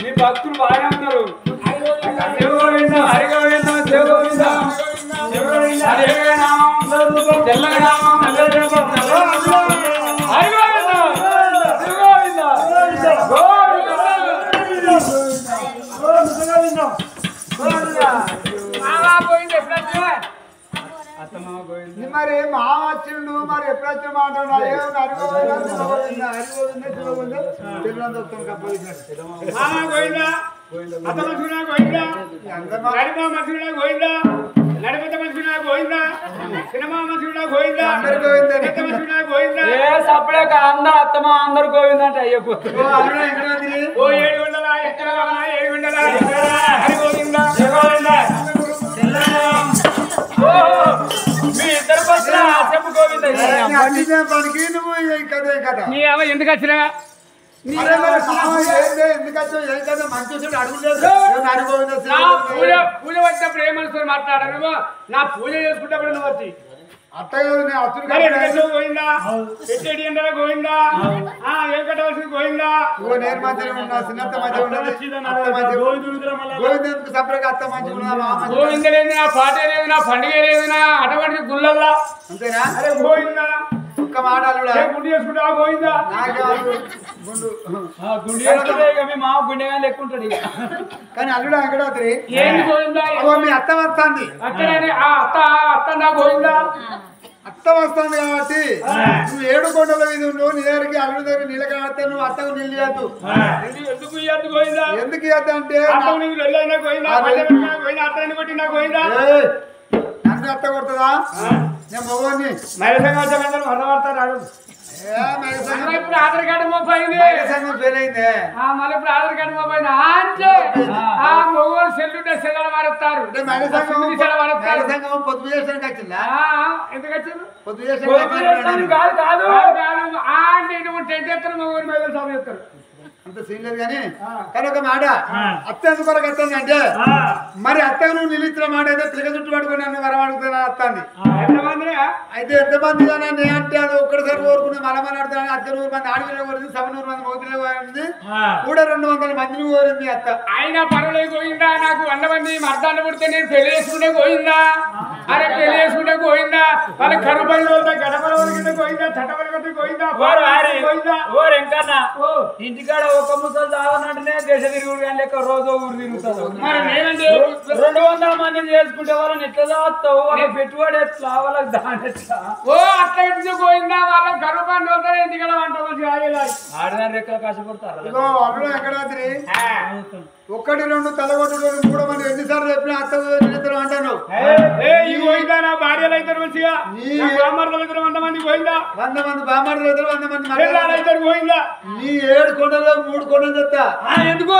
మీ భక్తులు బాగా ఉన్నారు. మరి మావచ్చిండు మరి ఎప్పుడొచ్చిన మాట అత్తమా అందరు గోవిందంటే అయ్యో ఎందుకు వచ్చినా పూజ వచ్చినప్పుడు ఏమనుకో మాట్లాడాను నా పూజ చేసుకుంటప్పుడు నువ్వు వచ్చి గోవిందా గోవిందా ఏం కట్టవలసింది గోవిందా నేను మంచిగా ఉన్నా చిన్నత్త మంచిగా గోవిందకు సపరేట్గా అత్త మంచిగా ఉన్నా గోవింద లేదు నా పాట లేదు నా పండుగ లేదు నా అటువంటి గుళ్ళల్లా అంతేనా అరే గోవిందా ఒక్క మాట గుండు చేసుకుంటా గోవిందా గుండె చేసుకుంటే మా గుండెగా లెక్క ఉంటాడు. కానీ అల్లుడు వెంకటాద్రి ఏంటి గోవిందా మీ అత్త వస్తుంది అక్కడే అత్త నా గోవిందా అత్త వస్తుంది కాబట్టి నువ్వు 7 కొండల మీద నువ్వు నీ దగ్గరికి అల్లుడి దగ్గర నీళ్ళ కాడితే నువ్వు అత్తకు నీళ్ళు ఇవ్వద్దు. ఎందుకు ఇవ్వద్దు గోవిందా ఎందుకు ఇవ్వద్దు అంటే నన్ను అత్త కొడుతుందా నేను మగవాడిని ఇప్పుడు ఆధార్ కార్డు మొబైల్ ఫెయిల్ అయిందే మళ్ళీ ఇప్పుడు ఆధార్ కార్డు మొబైల్ అంటే ఆ మొగోళ్ళు సెల్లుంటే సెల్ల మారుతారు సంఘం పొద్దు చేసానికి వచ్చిందా ఎందుకు వచ్చారు పొద్దు చేసానికి కాదు కాదు అంటే ఇటువంటి టెంట్ ఎత్తారు మొగోళ్ళు మీద సభ ఎత్తారు అంత సీన్ లేదు కానీ కానీ ఒక మాట అత్త ఎందుకు కొరకు వస్తుంది అంటే మరి అత్తకు నువ్వు నిలిచిన మాట అయితే పిల్లక చుట్టూ పట్టుకుని నన్ను వరం అడుగుతున్నా వస్తుంది అయితే ఎంతమంది నే అంటే అది ఒక్కడిసారి కోరుకుని మలమని అడుగుతాను 1900 మంది ఆడపిల్ల కోరింది 700 మంది మగపిల్ల కోరింది కూడా 200 మందిని కోరింది అత్త ఆయన పరువులే పోయిందా నాకు 100 మంది మర్దాన్ని పుడితే నేను పెళ్లి చేసుకుంటే పోయిందా అరే పెళ్లి చేసుకుంటే పోయిందా వాళ్ళ కరుపల్లి గడపల వరకు పోయిందా చట్టపల్లి పోయిందా పోయిందా ఇంటికాడ ఒక ముసలు తాగనంటేనే దేశ తిరుగుడు కానీ లెక్క రోజు ఊరు తిరుగుతారు. మరి నేనంటే 200 మందిని చేసుకుంటే వాళ్ళని ఎట్లా తాగుతావు వాళ్ళ పెట్టుబడి ఎట్లా వాళ్ళకి దాని ఎట్లా అట్లా ఎట్లా పోయిందా వాళ్ళ కరుపాన్ని వెళ్తారు ఎందుకంటే వంట మంచిగా ఆడదాని రెక్కలు కష్టపడతారు. అల్లుడు వెంకటాద్రి 1 2 తలగొట్టు 3 మంది ఎన్నిసార్లు చెప్పినా అత్త నిలిద్దరు అంటాను పోయిందా నా భార్యలు అవుతారు మంచిగా బామర్లు అవుతారు 100 మంది పోయిందా 100 మంది బామర్లు అవుతారు 100 మంది అవుతారు పోయిందా నీ 7 కొండలు 3 కొండలు చెప్తా ఎందుకు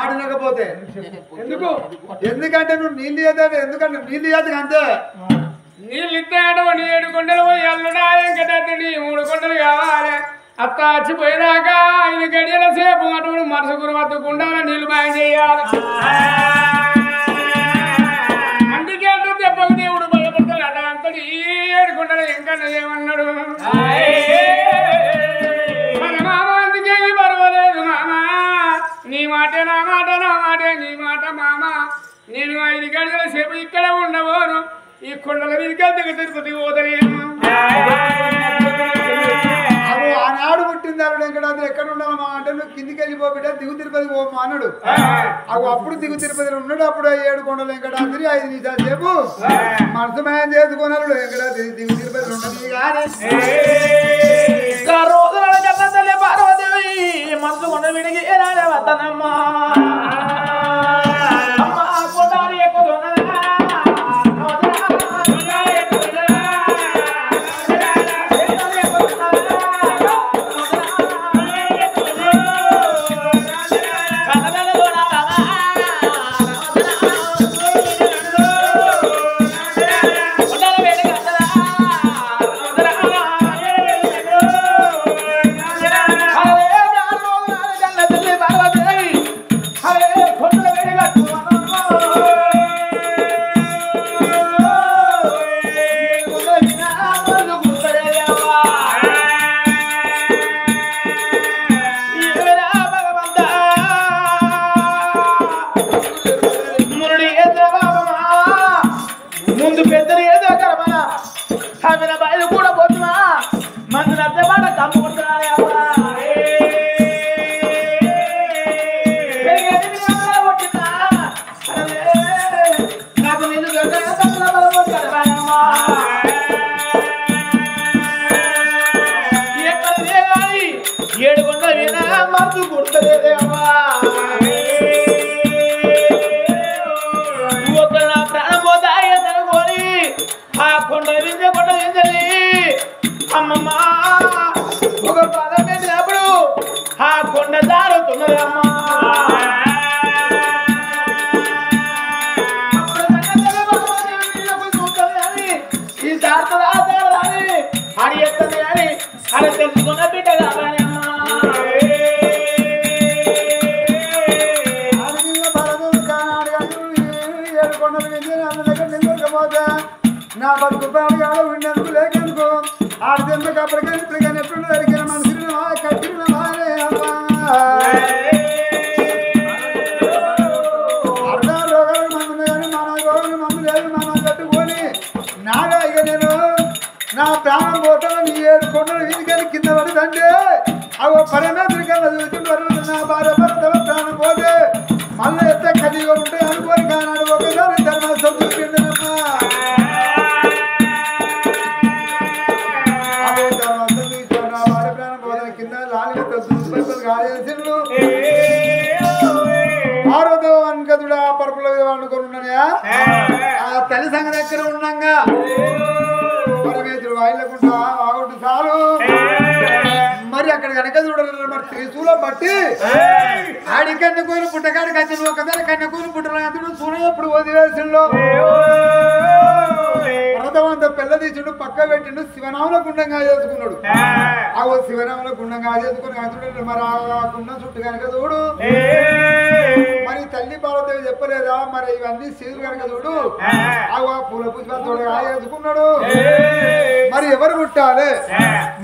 ఆడినకపోతే ఎందుకు ఎందుకంటే నువ్వు నీళ్ళు ఇవ్వదు ఎందుకంటే నీళ్ళు ఇవ్వదు అంతే నీళ్ళు ఇస్తాడు నీ 7 కొండలు పోయి అల్లుడా ఇంకటి నీ 3 కొండలు కావాలి అత్త వచ్చిపోయినాక 5 గడియల సేపు అటువంటి మనసుకుని వద్దుకుండా నీళ్లు మాయం చేయాలి అందుకే అంటే దెబ్బకు దేవుడు భయపడతాడు అట అంతటి 7 కొండలు ఇంకా ఏమన్నాడు మన మామ అందుకేమి పర్వాలేదు మామ నీ మాట నా మాట నా మాట నీ మాట మామ నేను 5 గడియల సేపు ఇక్కడ ఉండబోను ఈ కొండల మీదకి తిరుపతి పోతలేను ఆనాడు పుట్టింది అల్లుడు వెంకటాద్రి ఎక్కడ ఉండాలమ్మా అంటే నువ్వు కిందికి వెళ్ళిపోబిడ్డ దిగు తిరుపతి పోమా అన్నాడు అప్పుడు దిగు తిరుపతిలో ఉన్నాడు అప్పుడు 7 కొండలు వెంకటాద్రి 5 నిమిషాలు సేపు మనసు మాయం చేసుకున్నాడు వెంకటాద్రి దిగు తిరుపతిలో ఉన్నది కానీ పార్వదేవి మనసు కొండ విడిగి వద్దనమ్మా అవిన బయలు కూడా పోతున్నా మందు నచ్చే మాట కమ్ముకుంటున్నానే అమ్మా నాకు నిన్ను ఎక్కడనే కానీ 7 కొండల మీద మందు కుడతలేదే అమ్మా ఒకరు నా ప్రాణం పోతాయి అనుకోని ఆ కొండ వింజని అమ్మమ్మ ఒక పదం పెట్టినప్పుడు ఆ కొండ జారుతున్నదమ్మా ఈ జారుతుంది ఆ జారదాని అది ఎత్తది కానీ అది తెలుసుకున్న బిడ్డ కాదని నా బతుకు ప్రాణాలు ఉండేందుకు లేకెందుకు ఆడితేందుకు అప్పటికే ఇప్పుడు కానీ ఎప్పుడు జరిగిన మనుషులు కట్టిన అర్థ రోగాలు మందు కానీ మన రోగాలు మందు లేదు మనం కట్టుకొని నాగా ఇక నేను నా ప్రాణం పోతా నీ 7 కొండలు వీధికెళ్ళి కింద పడుతుంటే అవి పరమేశ్వరి కన్నా చూస్తుంటారు నా భార్య భర్త ప్రాణం పోతే మళ్ళీ ఎత్తే ఖరీగా ఉంటాయి అనుకోని కానాడు ఒకసారి ధర్మాసం చూపిండమ్మా పరుపుల మీద వండుకొని ఉన్నాయా ఆ తల్లి సంగతి దగ్గర ఉన్నాగా పరమేశ్వరుడు వాయిలకుండా ఆగుంటు చాలు మరి అక్కడ కనుక చూడలేదు మరి త్రిశూలం బట్టి ఆడి కన్నెకూరు పుట్టగాడికి వచ్చిన ఒకసారి కన్నెకూరు పుట్టరాతుడు చూడ ఎప్పుడు వదిలేసిండు రథమంతా పెళ్ళ తీసిండు పక్క పెట్టిండు శివనామల గుండంగా చేసుకున్నాడు ఆ శివనామల గుండంగా చేసుకుని అతడు మరి ఆ గుండం చుట్టూ కనుక చూడు మరి తల్లి పార్వదేవి చెప్పలేదా మరి ఇవన్నీ సీలు కనుక చూడు ఆ పూల పుష్పాలతో వేసుకున్నాడు మరి ఎవరు పుట్టాలి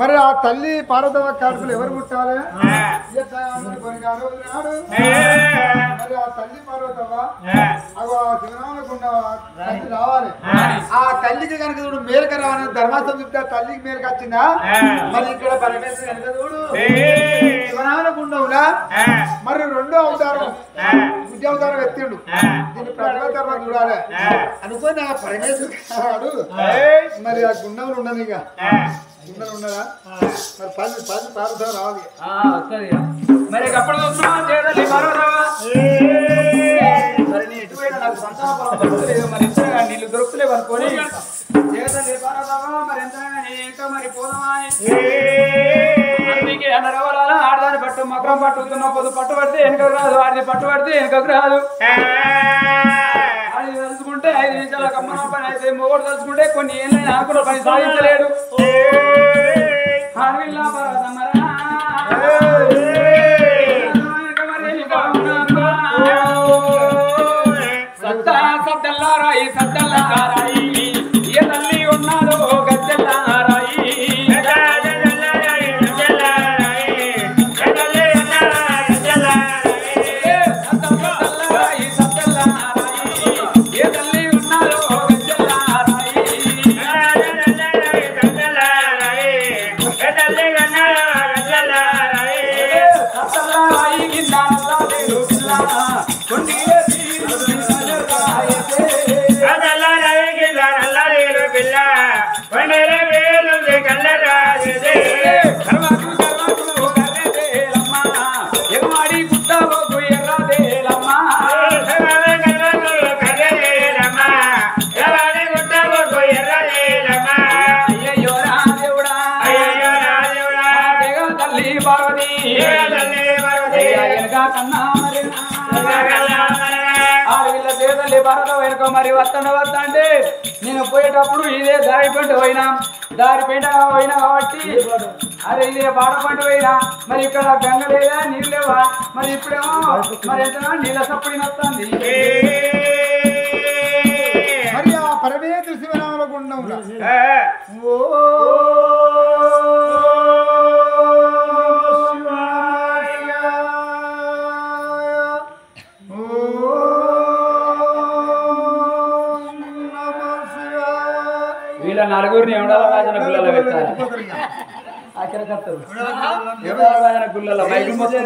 మరి ఆ తల్లి పార్వదేవ కాడుకులు ఎవరు పుట్టాలి మరి ఆ తల్లి పార్వతవ్వ శివనామల గుండం రావాలి ఆ తల్లికి కనుక చూడు మేలుక రావాలని ధర్మాసం చెప్తే తల్లికి మేలుక వచ్చిందా మరి ఇక్కడ పరమేశ్వరి కనుక చూడు శివనామల గుండంలా మరి 2వ అవతారం ఉద్యోగం ఎత్తిండు దీన్ని ప్రజావతారం చూడాలి అనుకోని ఆ పరమేశ్వరుడు మరి ఆ గుండంలో ఉండదు ఇక గుండెలు ఉండదా మరి పది పారుతారు రావాలి మరి అప్పుడు నాకు సంతానం మరి నీళ్ళు దొరుకుతలేవు అనుకోని మరి ఎంత ఇంకా మరి పోదామా అనరవరాల ఆడదాని పట్టు మకరం పట్టుతున్న పొద్దు పట్టు పడితే వెనుకకు రాదు ఆడిది పట్టు పడితే వెనుకకు రాదు అది తలుచుకుంటే 5 నిమిషాల కమ్మన పని అయితే మొగోడు తలుచుకుంటే కొన్ని ఏళ్ళైనా ఆకుల పని సాధించలేడు సద్దల్లారాయి సద్దల్లారాయి ఏ తల్లి ఉన్నారో గద్దెల్లారాయి మరి వస్తాను వస్తా అంటే నేను పోయేటప్పుడు ఇదే దారి పంట పోయినా కాబట్టి అరే ఇదే బాడ పంట పోయినా మరి ఇక్కడ గంగ లేదా నీళ్ళు లేవా మరి ఇప్పుడేమో మరి ఎంత నీళ్ళ సప్పుడిన వస్తుంది మరి ఆ పరమేశ్వర శివనామల గుండం వీళ్ళ నలుగురిని ఎవడా ఎవరాల రాజన గుళ్ళలో పెట్టాలి ఆఖరికత్తరు ఎవరాల రాజన గుళ్ళలో మైకి మొత్తం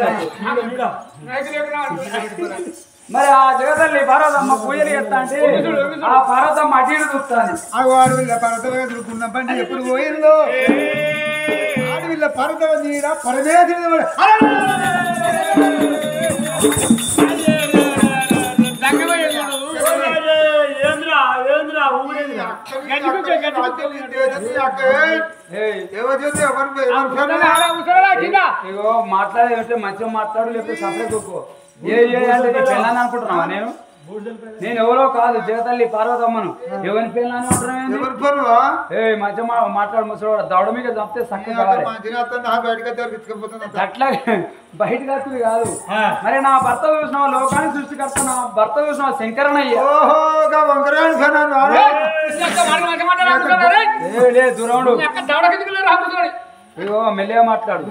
మరి ఆ జగతల్లి పార్వతమ్మ పూజలు చేస్తా అంటే ఆ పార్వతమ్మ అటు ఇటు చూస్తాను ఆడవిల్ల పర్వతగా తిరుగుకున్న బండి ఎప్పుడు పోయిందో ఆడవిల్ల పర్వతం నీడ పరమేశ్వరుడు ఇగో మాట్లాడేదంటే మంచిగా మాట్లాడు లేకపోతే సపరేట్ కూకో ఏ అంటే నీ పెళ్ళని అనుకుంటున్నావా నేను ఎవరో కాదు జగతల్లి పార్వతమ్మను ఎవరి పెళ్ళని అంటున్నావు మంచిగా మాట్లాడు ముసలి దవడ మీద చంపితే చక్కగా అట్లా బయటకు వస్తుంది కాదు మరి నా భర్త చూసినావా లోకాన్ని సృష్టికర్త నా భర్త చూసినావా శంకరనయ్య దూరముడు ఇగో మెల్లగా మాట్లాడు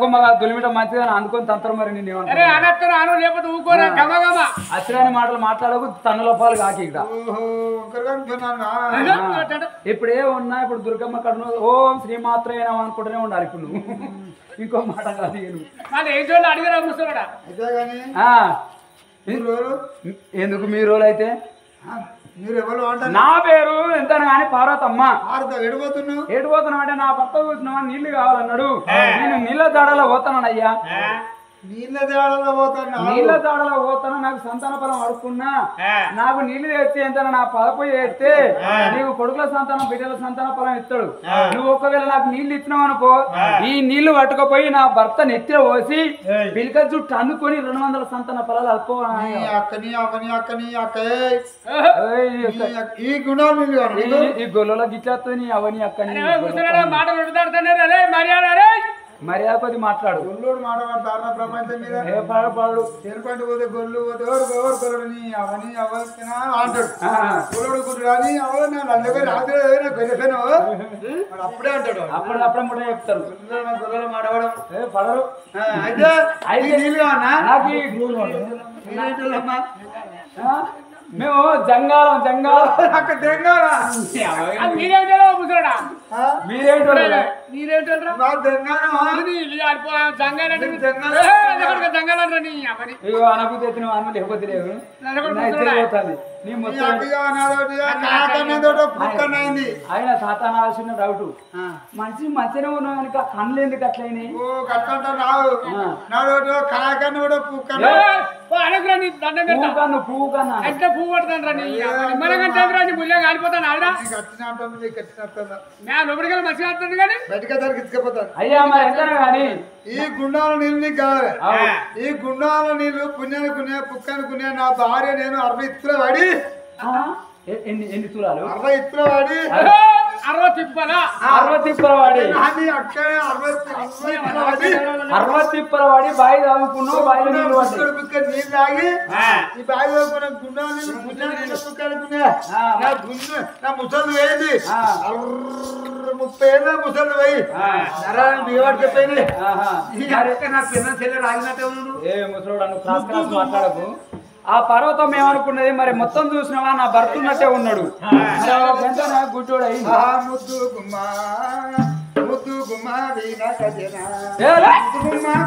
గుమ్మ దులిమిట మంచిగా అందుకొని తంత్రం మరి నేను అసలు మాటలు మాట్లాడకు తన్నుల పాలు కాకి ఇక్కడ ఇప్పుడు ఏ ఉన్నా ఇప్పుడు దుర్గమ్మ కడును ఓం శ్రీమాత్ర అయినా అనుకుంటూనే ఉండాలి ఇప్పుడు నువ్వు ఇంకో మాట కాదు ఎందుకు మీ రోజు అయితే నా పేరు ఎంత కానీ పార్వతమ్మ ఏడిపోతున్నావు అంటే నా భర్త కూర్చున్నావా నీళ్లు కావాలన్నాడు నేను నీళ్ళ దాడలో పోతానయ్యా నీళ్ళ దాడలో పోతాను నాకు సంతాన ఫలం అడుక్కున్నా నాకు నీళ్లు తెచ్చి ఎంత నా పదపోయి వేస్తే నీకు కొడుకుల సంతానం బిడ్డల సంతాన ఫలం ఇస్తాడు నువ్వు ఒకవేళ నాకు నీళ్లు ఇచ్చినావు అనుకో ఈ నీళ్లు పట్టుకుపోయి నా భర్త నెత్తిలో పోసి పిలిక జుట్టు అందుకొని 200 సంతాన ఫలాలు అడుకోవాలి ఈ గుణాలు ఈ గొల్లలో గిట్లతో నీ అవని అక్కని మర్యాద కొద్ది మాట్లాడు గొల్లుడు మాట్లాడతారు ప్రపంచం మీద ఏ పడడు చెరుపంటి పోతే గొల్లు పోతే ఎవరు గొల్లుని అవని అవచ్చినా అంటాడు గొల్లుడు గురు రాని అవరు నేను అందుకే రాత్రి గొల్లెను అప్పుడే అంటాడు అప్పుడే ముడ చెప్తారు గొల్లలు మాడవడం ఏ పడరు అయితే నీళ్ళు అన్నా నాకు మేము జంగాలం అనుభూతి లేకపోతే లేదు ఆయన సాతానాల్సిన డౌట్ మంచిగా ఉన్నావు కనుక కళ్ళు ఎందుకు అట్లయినాయి పువ్వు కన్నా పువ్వు పడతాను రా మనకంటే ముళ్ళ కాలిపోతాను ఆవిడ లోపలికి మంచిగా ఆడుతుంది కానీ అయ్యా మరి ఎంత కానీ ఈ గుండాల నీళ్ళు నీకు కావాలి ఈ గుండాల నీళ్లు పుణ్యానుకునే పుక్కనుకునే నా భార్య నేను 60 ఇత్తులు పడి ఎన్ని తులాలు 60 ఇత్తులు పడి 60 తిప్పల వాడి 60 తిప్పల వాడి బావి తాగుకున్నావు బావిలో నీళ్ళు నీళ్ళు తాగి ఈ బావి తాగుకున్న గుండాల నీళ్ళు పుణ్యానుకునే పుక్కనుకునే నా ముసలు వేయండి 30 ఏళ్ళ ముసలు పోయి బివాడిపోయింది నా పిన్న చెల్లె రాగినట్టే ఉన్నాడు ఏ ముసలోడు నువ్వు మాట్లాడకు ఆ పర్వతం ఏమనుకున్నది మరి మొత్తం చూసినావా నా భర్త ఉన్నట్టే ఉన్నాడు గుడ్డోడు అయింది ముద్దు గుమ్మా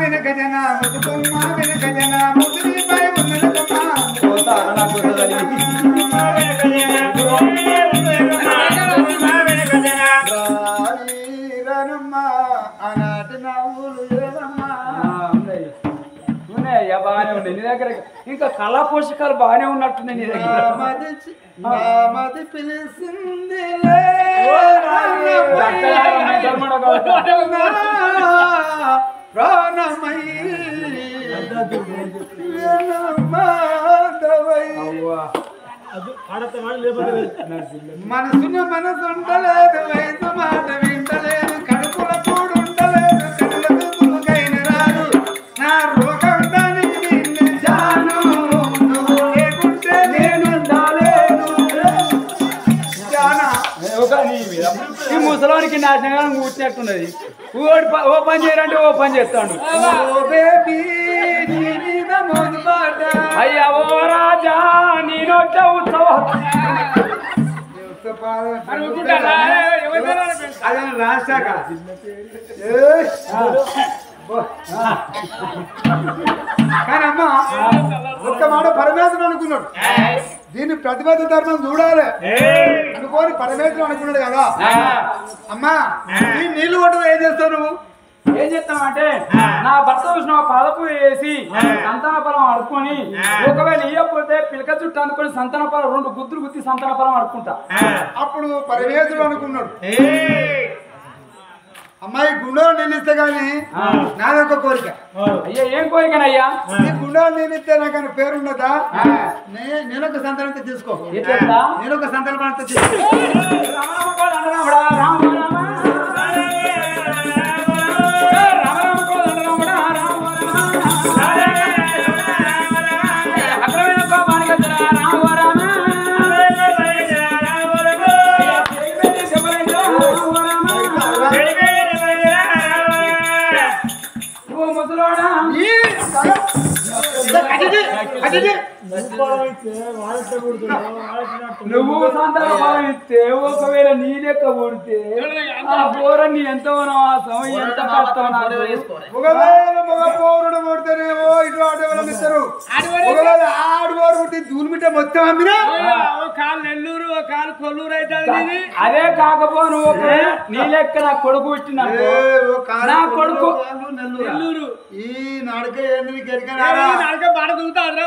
వినక జన ముద్దుపై ఆనాటి నవ్వులు ఉన్నాయ్యా బాగానే ఉన్నాయి నీ దగ్గర ఇంకా కళా పోషకాలు బాగానే ఉన్నట్టున్నాయి నీ దగ్గర పిలిచింది మనసున మనసు ఉండలేదు వయసు మాట వింటలేదు కడుపుల కూడు ఉండలేదు కడులకు తులుకైన రాదు నా రోగం దానికి నిన్ను జాను నువ్వు లేకుంటే నేను ఉండలేదు ఈ ముసలానికి నాశనంగా కూర్చున్నట్టున్నది ఓ పని చేయరంటే ఓ పని చేస్తాడు అయ్యా ఓ రాజా నేను ఉత్సవం మరి ఊరుకుంటారా? ఎవరితోనో అదే రాశాక కానీ అమ్మ ఒక్క మాట పరమేశ్వరుడు అనుకున్నాడు. దీన్ని ప్రతిబద్ధ ధర్మం చూడాలి అనుకోని పరమేశ్వరుడు అనుకున్నాడు కదా. అమ్మా ఈ నీళ్లు కొట్టదు ఏం చేస్తావు నువ్వు? ఏం చేస్తామంటే నా భర్త చూసిన పాదపు వేసి సంతాన ఫలం అడుక్కొని ఒకవేళ ఇయ్యకపోతే పిలక చుట్టూ అనుకొని సంతాన ఫలం 2 గుద్దులు గుద్ది సంతాన ఫలం అడుకుంటా. అప్పుడు పరమేశ్వరుడు అనుకున్నాడు అమ్మాయి గుండెలో నిలిస్తే గాని నాదొక కోరిక. అయ్యా ఏం కోరికనయ్యా? ఈ గుండెలో నిలిస్తే నాకు పేరున్నదా? నేనొక సంతానంతో తీసుకో. ఎట్లా? నేనొక సంతానంతో తీసుకో. నువ్వు సంతాన ఫలం ఇస్తే ఒకవేళ నీ లెక్క పుడితే ఆ పోరని ఎంత వనవాసం ఎంత కష్టం. ఒకవేళ మగ పౌరుడు కొడితేనేమో ఇటు ఆట ఇస్తారు. ఒకవేళ ఆడు పౌరు కొట్టి దూల్మిట మొత్తం అమ్మినా కాలు నెల్లూరు కాలు కొల్లూరు అవుతుంది. అదే కాకపోను నీ లెక్క నా కొడుకు పుట్టిన నా కొడుకు నెల్లూరు ఈ నడక ఏంది బాడ దుగుతారా?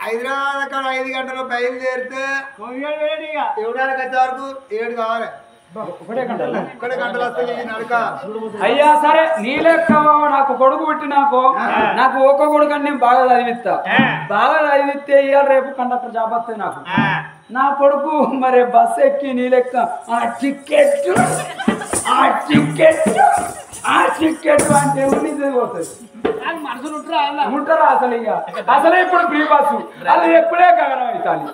హైదరాబాద్ అక్కడ 5 గంటలు బయలుదేరితే ఎవడానికి వచ్చే వరకు 7 కావాలి. ఒకటే గంటలు ఒక్కడే గంటలు వస్తుంది ఈ నడక. అయ్యా సరే నీ లెక్క నాకు కొడుకు పుట్టినాకో నాకు ఒక్క కొడుకు అని నేను బాగా చదివిస్తా. బాగా చదివిస్తే ఇవాళ రేపు కండక్టర్ జాబ్ వస్తాయి నాకు. నా కొడుకు మరి బస్సు ఎక్కి నీ లెక్క ఆ టికెట్ అంటే పోతుంది. మనుషులు ఉంటారా అసలు? ఇక అసలే ఇప్పుడు ఫ్రీ బస్సు అది ఎప్పుడే గగనం అవుతాను.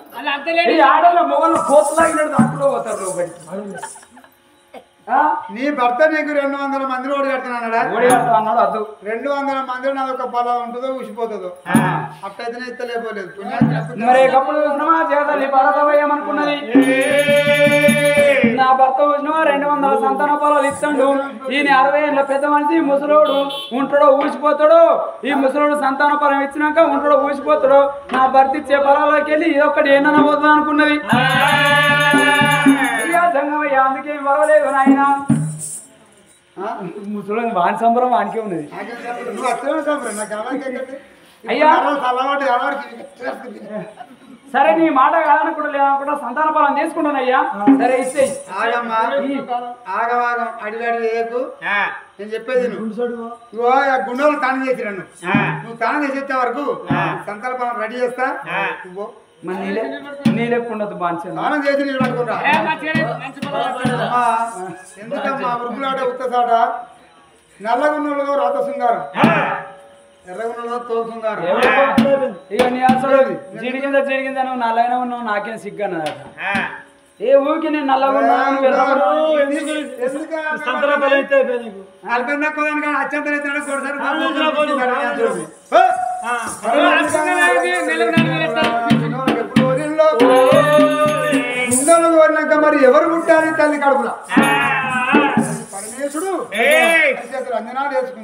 ఈ ఆడలో మొగలు కోతలాగినట్టు దాంట్లో పోతారు లోపలికి. నీ భర్త నీకు 200 మందిని ఓడి కడుతున్నాడా? ఓడి కడతా అన్నాడు. అద్దు 200 మంది నాది ఒక పొలం ఉంటుందో ఊసిపోతుందో అట్టయితేనే ఇస్తలేపోలేదు. మరి ఎప్పుడు చూసినామా చేతలు పడదవేయమనుకున్నది. నా భర్త చూసినావా 200 సంతాన పొలాలు ఇస్తాడు. ఈయన 60 ఏళ్ళ పెద్ద మనిషి ముసలోడు ఉంటాడో ఊసిపోతాడు. ఈ ముసలోడు సంతాన పొలం ఇచ్చినాక ఉంటాడో ఊసిపోతాడు. నా భర్త ఇచ్చే పొలాల్లోకి వెళ్ళి ఇది ఒక్కటి ఏమన్నా పోతుంది అనుకున్నది. సంగమయ్యా అందుకే పర్వాలేదు నాయన. ముసలోని వాని సంబరం వానికే ఉన్నది. అయ్యా సరే నీ మాట కాదనుకుంటా లేదనుకుంటా సంతాన ఫలం తీసుకుంటానయ్యా. సరే ఇస్తే ఆగవాగం అడిగాడు ఏకు నేను చెప్పేది గుండెలు తానం చేసి నన్ను నువ్వు తానం చేసే వరకు సంతాన ఫలం రెడీ చేస్తా. నువ్వు నీ లేకుండదు బాగా స్నానం చేసి నీళ్ళు పట్టుకుంటా. ఎందుకమ్మా వృద్ధులాట ఉత్తసాట నల్లగున్నలో రాత శృంగారం ఎర్రగున్నలో తోలు శృంగారం. ఇక నీ అసలు జరిగిందా నువ్వు నల్లగా ఉన్నావు నాకేం సిగ్గన్నదట. ఏ ఊరికి నేను నల్లగా ఉన్నాను గుండెలు కోరినాక మరి ఎవరు పుట్టాలి తల్లి కడుపులా? పరమేశ్వరుడు అంజనాలు వేసుకున్నాడు.